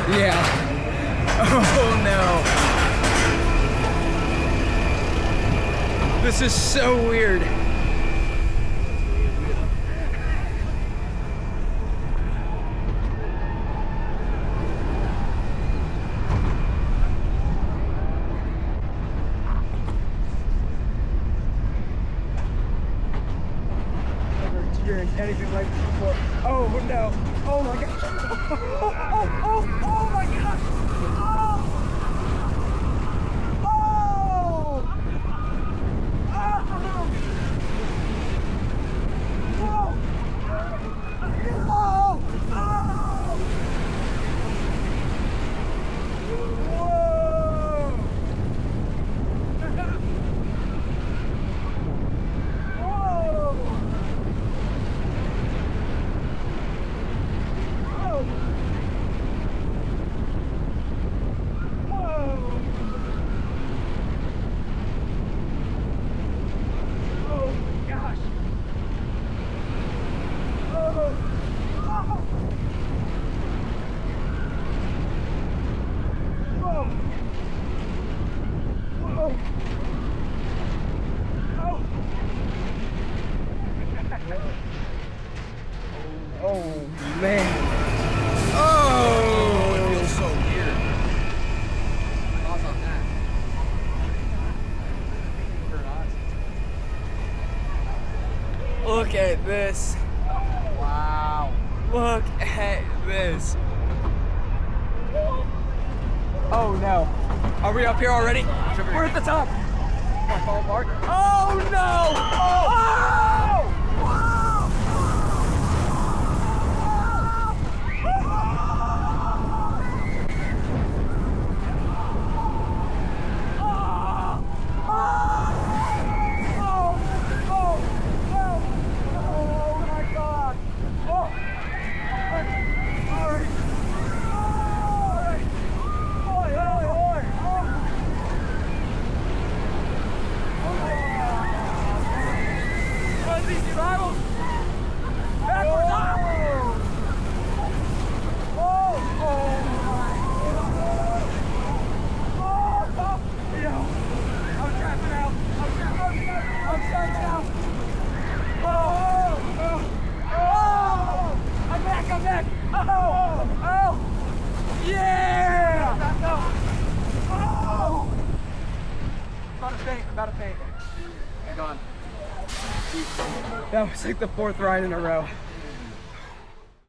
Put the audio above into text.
Yeah. Oh no. This is so weird. Never experienced anything like this before. Oh no. Oh my gosh. Oh my gosh. Oh man. Oh, it feels so weird. Pause on that. Look at this. Wow. Look at this. Oh no. Are we up here already? We're at the top. Oh no! Oh! DC Rivals! Backwards up! I'm trapping out! I'm trapping out! I'm back! Oh! Yeah! About to faint. Gone. That was like the 4th ride in a row.